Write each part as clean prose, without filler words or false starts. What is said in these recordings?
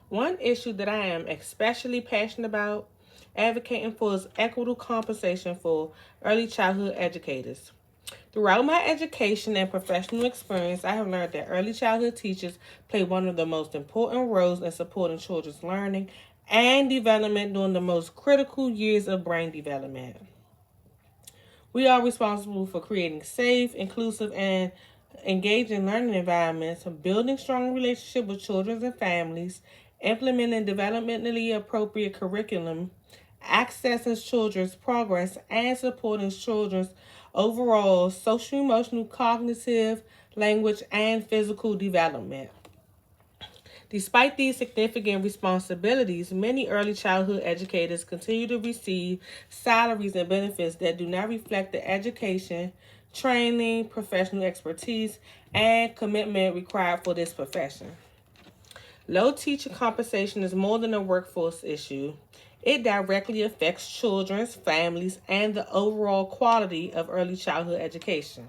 One issue that I am especially passionate about advocating for is equitable compensation for early childhood educators. Throughout my education and professional experience, I have learned that early childhood teachers play one of the most important roles in supporting children's learning and development during the most critical years of brain development. We are responsible for creating safe, inclusive, and engaging learning environments, building strong relationships with children and families, implementing developmentally appropriate curriculum, accessing children's progress, and supporting children's overall social, emotional, cognitive, language, and physical development. Despite these significant responsibilities, many early childhood educators continue to receive salaries and benefits that do not reflect the education, training, professional expertise, and commitment required for this profession. Low teacher compensation is more than a workforce issue. It directly affects children's families and the overall quality of early childhood education.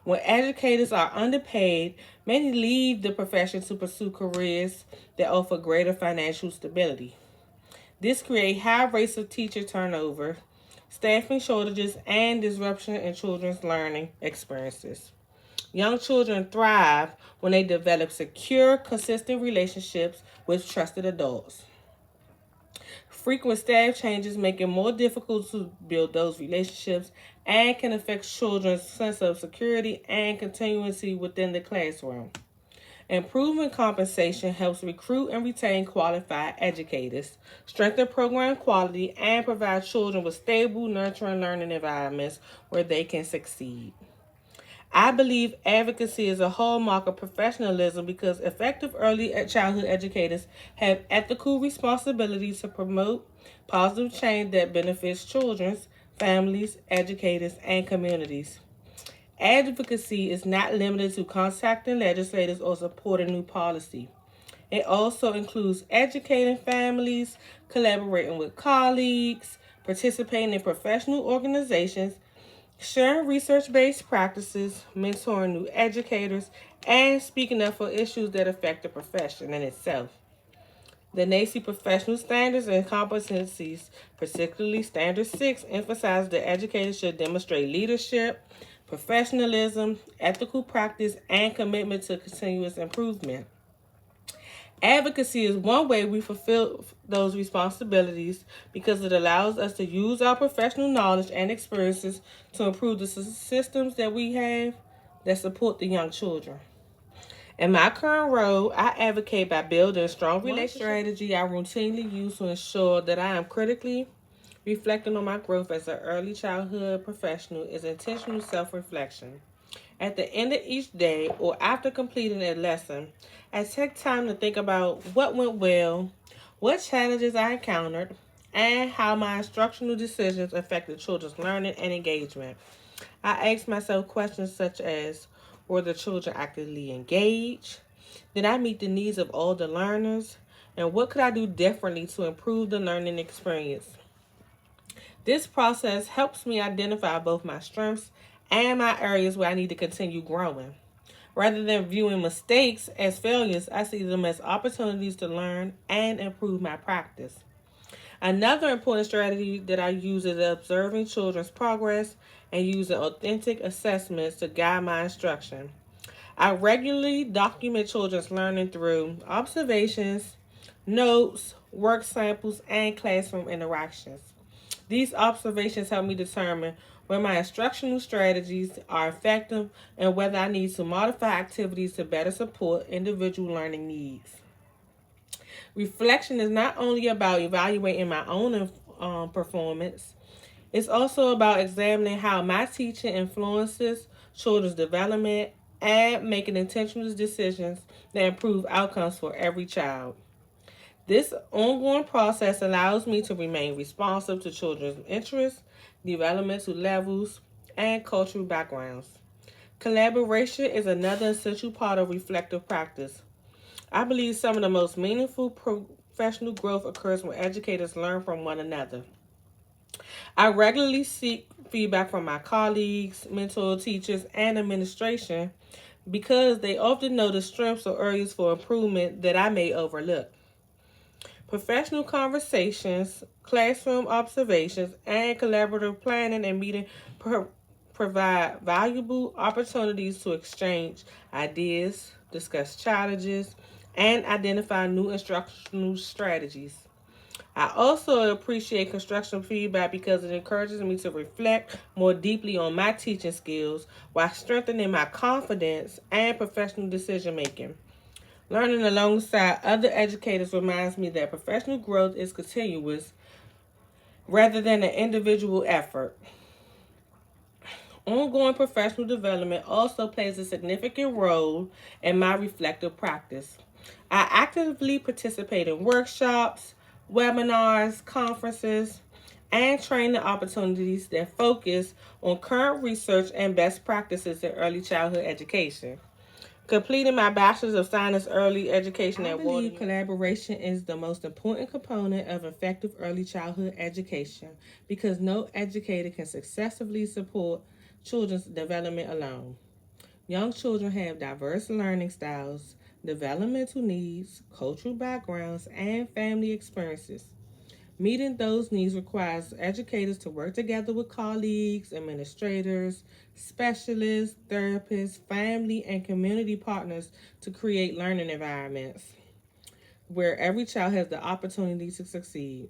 When educators are underpaid, many leave the profession to pursue careers that offer greater financial stability. This creates high rates of teacher turnover, staffing shortages, and disruption in children's learning experiences. Young children thrive when they develop secure, consistent relationships with trusted adults. Frequent staff changes make it more difficult to build those relationships and can affect children's sense of security and continuity within the classroom. Improving compensation helps recruit and retain qualified educators, strengthen program quality, and provide children with stable, nurturing learning environments where they can succeed. I believe advocacy is a hallmark of professionalism because effective early childhood educators have ethical responsibility to promote positive change that benefits children, families, educators, and communities. Advocacy is not limited to contacting legislators or supporting new policy. It also includes educating families, collaborating with colleagues, participating in professional organizations, sharing research based practices, mentoring new educators, and speaking up for issues that affect the profession in itself. The NACCE professional standards and competencies, particularly Standard 6, emphasize that educators should demonstrate leadership, professionalism, ethical practice, and commitment to continuous improvement. Advocacy is one way we fulfill those responsibilities because it allows us to use our professional knowledge and experiences to improve the systems that we have that support the young children. In my current role, I advocate by building a strong relationship strategy I routinely use to ensure that I am critically reflecting on my growth as an early childhood professional is intentional self-reflection. At the end of each day or after completing a lesson, I take time to think about what went well, what challenges I encountered, and how my instructional decisions affected children's learning and engagement. I ask myself questions such as, were the children actively engaged? Did I meet the needs of all the learners? And what could I do differently to improve the learning experience? This process helps me identify both my strengths and my areas where I need to continue growing. Rather than viewing mistakes as failures, I see them as opportunities to learn and improve my practice. Another important strategy that I use is observing children's progress and using authentic assessments to guide my instruction. I regularly document children's learning through observations, notes, work samples, and classroom interactions. These observations help me determine where my instructional strategies are effective and whether I need to modify activities to better support individual learning needs. Reflection is not only about evaluating my own performance, it's also about examining how my teaching influences children's development and making intentional decisions that improve outcomes for every child. This ongoing process allows me to remain responsive to children's interests, developmental levels, and cultural backgrounds. Collaboration is another essential part of reflective practice. I believe some of the most meaningful professional growth occurs when educators learn from one another. I regularly seek feedback from my colleagues, mentor teachers, and administration because they often know the strengths or areas for improvement that I may overlook. Professional conversations, classroom observations, and collaborative planning and meeting provide valuable opportunities to exchange ideas, discuss challenges, and identify new instructional strategies. I also appreciate constructive feedback because it encourages me to reflect more deeply on my teaching skills while strengthening my confidence and professional decision making. Learning alongside other educators reminds me that professional growth is continuous rather than an individual effort. Ongoing professional development also plays a significant role in my reflective practice. I actively participate in workshops, webinars, conferences, and training opportunities that focus on current research and best practices in early childhood education. Completing my Bachelor's of Science Early Education at Walden. I believe collaboration is the most important component of effective early childhood education because no educator can successfully support children's development alone. Young children have diverse learning styles, developmental needs, cultural backgrounds, and family experiences. Meeting those needs requires educators to work together with colleagues, administrators, specialists, therapists, family, and community partners to create learning environments where every child has the opportunity to succeed.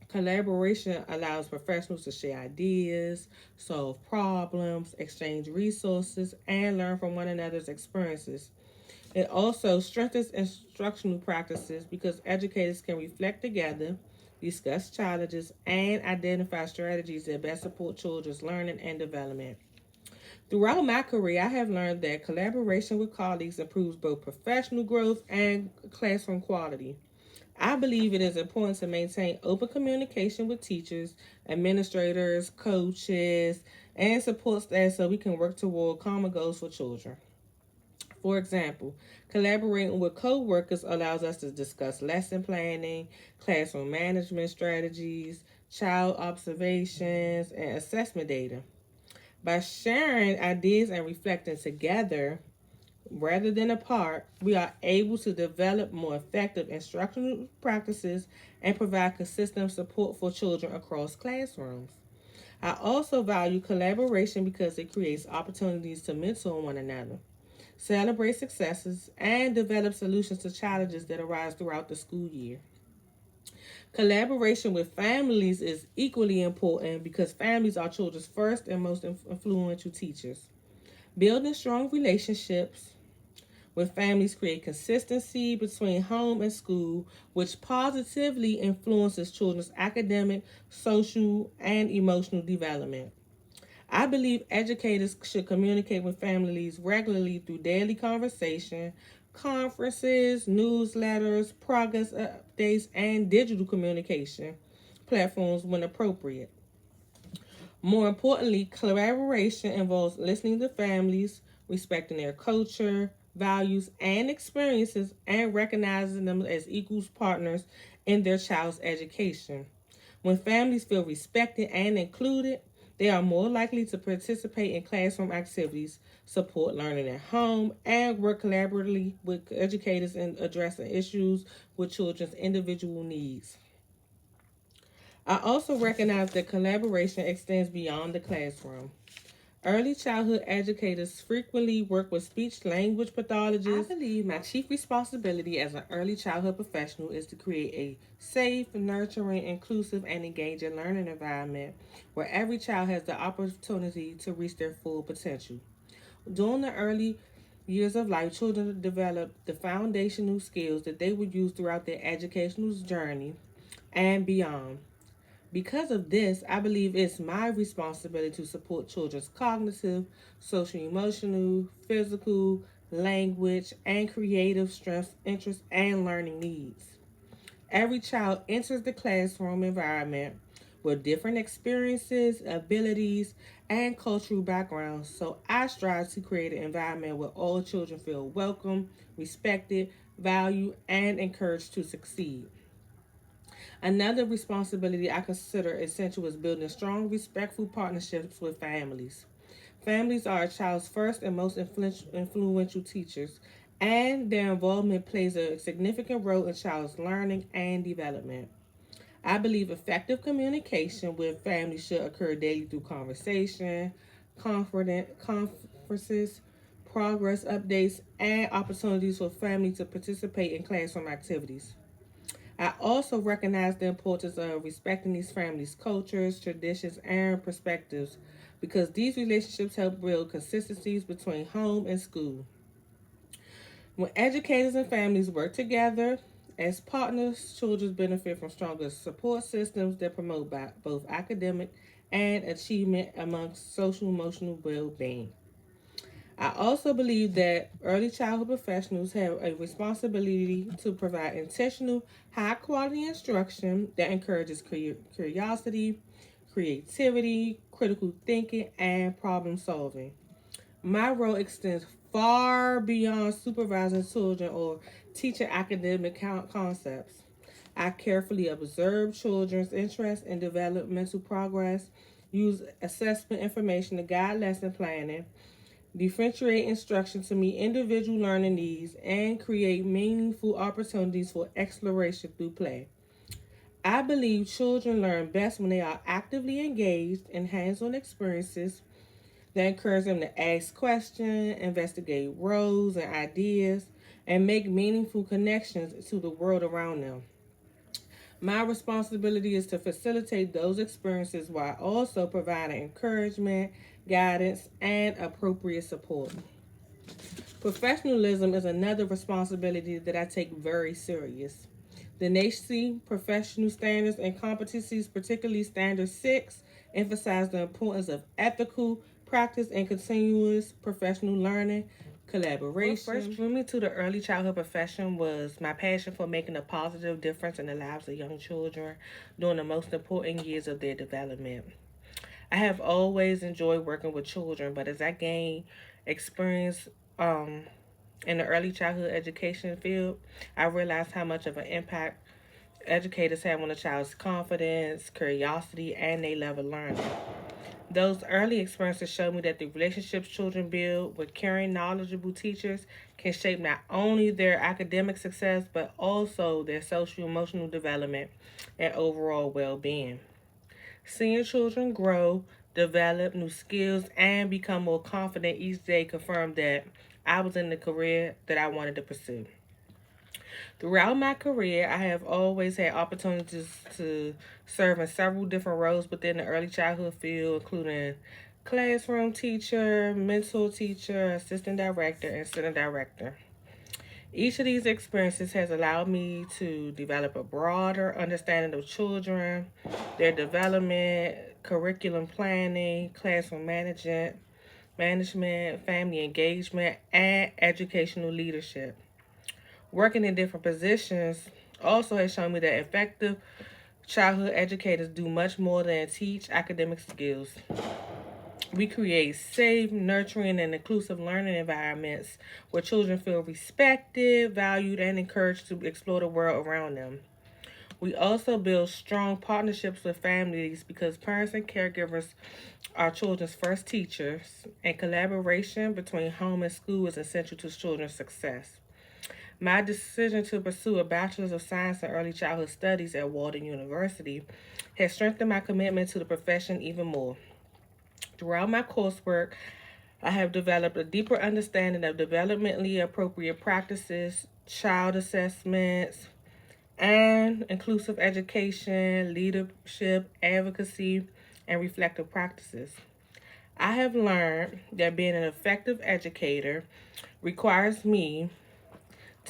Collaboration allows professionals to share ideas, solve problems, exchange resources, and learn from one another's experiences. It also strengthens instructional practices because educators can reflect together, discuss challenges, and identify strategies that best support children's learning and development. Throughout my career, I have learned that collaboration with colleagues improves both professional growth and classroom quality. I believe it is important to maintain open communication with teachers, administrators, coaches, and support staff so we can work toward common goals for children. For example, collaborating with coworkers allows us to discuss lesson planning, classroom management strategies, child observations, and assessment data. By sharing ideas and reflecting together rather than apart, we are able to develop more effective instructional practices and provide consistent support for children across classrooms. I also value collaboration because it creates opportunities to mentor one another, celebrate successes, and develop solutions to challenges that arise throughout the school year. Collaboration with families is equally important because families are children's first and most influential teachers. Building strong relationships with families create consistency between home and school, which positively influences children's academic, social, and emotional development. I believe educators should communicate with families regularly through daily conversation, conferences, newsletters, progress updates, and digital communication platforms when appropriate. More importantly, collaboration involves listening to families, respecting their culture, values, and experiences, and recognizing them as equal partners in their child's education. When families feel respected and included, they are more likely to participate in classroom activities, support learning at home, and work collaboratively with educators in addressing issues with children's individual needs. I also recognize that collaboration extends beyond the classroom. Early childhood educators frequently work with speech language pathologists. I believe my chief responsibility as an early childhood professional is to create a safe, nurturing, inclusive, and engaging learning environment where every child has the opportunity to reach their full potential. During the early years of life, children develop the foundational skills that they would use throughout their educational journey and beyond. Because of this, I believe it's my responsibility to support children's cognitive, social emotional, physical, language, and creative strengths, interests, and learning needs. Every child enters the classroom environment with different experiences, abilities, and cultural backgrounds, so I strive to create an environment where all children feel welcome, respected, valued, and encouraged to succeed. Another responsibility I consider essential is building strong, respectful partnerships with families. Families are a child's first and most influential teachers, and their involvement plays a significant role in child's learning and development. I believe effective communication with families should occur daily through conversation, conferences, progress updates, and opportunities for families to participate in classroom activities. I also recognize the importance of respecting these families' cultures, traditions, and perspectives because these relationships help build consistencies between home and school. When educators and families work together as partners, children benefit from stronger support systems that promote both academic and achievement amongst social emotional well being. I also believe that early childhood professionals have a responsibility to provide intentional, high quality instruction that encourages curiosity, creativity, critical thinking, and problem solving. My role extends far beyond supervising children or teaching academic concepts. I carefully observe children's interests and developmental progress, use assessment information to guide lesson planning, differentiate instruction to meet individual learning needs, and create meaningful opportunities for exploration through play. I believe children learn best when they are actively engaged in hands on experiences that encourage them to ask questions, investigate roles and ideas, and make meaningful connections to the world around them. My responsibility is to facilitate those experiences while also providing encouragement, guidance, and appropriate support. Professionalism is another responsibility that I take very serious. The NACCE professional standards and competencies, particularly Standard 6, emphasize the importance of ethical practice and continuous professional learning, collaboration. What first drew me to the early childhood profession was my passion for making a positive difference in the lives of young children during the most important years of their development. I have always enjoyed working with children, but as I gained experience um, in the early childhood education field, I realized how much of an impact educators have on a child's confidence, curiosity, and their level of learning. Those early experiences showed me that the relationships children build with caring, knowledgeable teachers can shape not only their academic success, but also their social emotional development and overall well being. Seeing children grow, develop new skills, and become more confident each day confirmed that I was in the career that I wanted to pursue. Throughout my career, I have always had opportunities to serve in several different roles within the early childhood field, including classroom teacher, mentor teacher, assistant director, and center director. Each of these experiences has allowed me to develop a broader understanding of children, their development, curriculum planning, classroom management, family engagement, and educational leadership. Working in different positions also has shown me that effective childhood educators do much more than teach academic skills. We create safe, nurturing, and inclusive learning environments where children feel respected, valued, and encouraged to explore the world around them. We also build strong partnerships with families because parents and caregivers are children's first teachers, and collaboration between home and school is essential to children's success. My decision to pursue a Bachelor's of Science in Early Childhood Studies at Walden University has strengthened my commitment to the profession even more. Throughout my coursework, I have developed a deeper understanding of developmentally appropriate practices, child assessments, and inclusive education, leadership, advocacy, and reflective practices. I have learned that being an effective educator requires me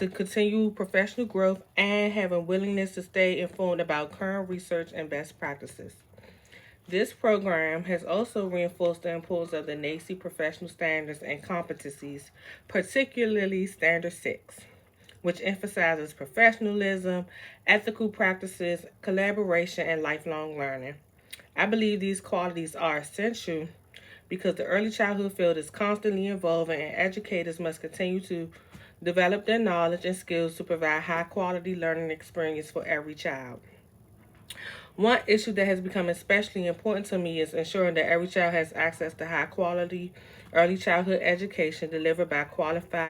to continue professional growth and have a willingness to stay informed about current research and best practices. This program has also reinforced the importance of the NACCE professional standards and competencies, particularly Standard 6, which emphasizes professionalism, ethical practices, collaboration, and lifelong learning. I believe these qualities are essential because the early childhood field is constantly evolving and educators must continue to develop their knowledge and skills to provide high quality learning experience for every child. One issue that has become especially important to me is ensuring that every child has access to high quality early childhood education delivered by qualified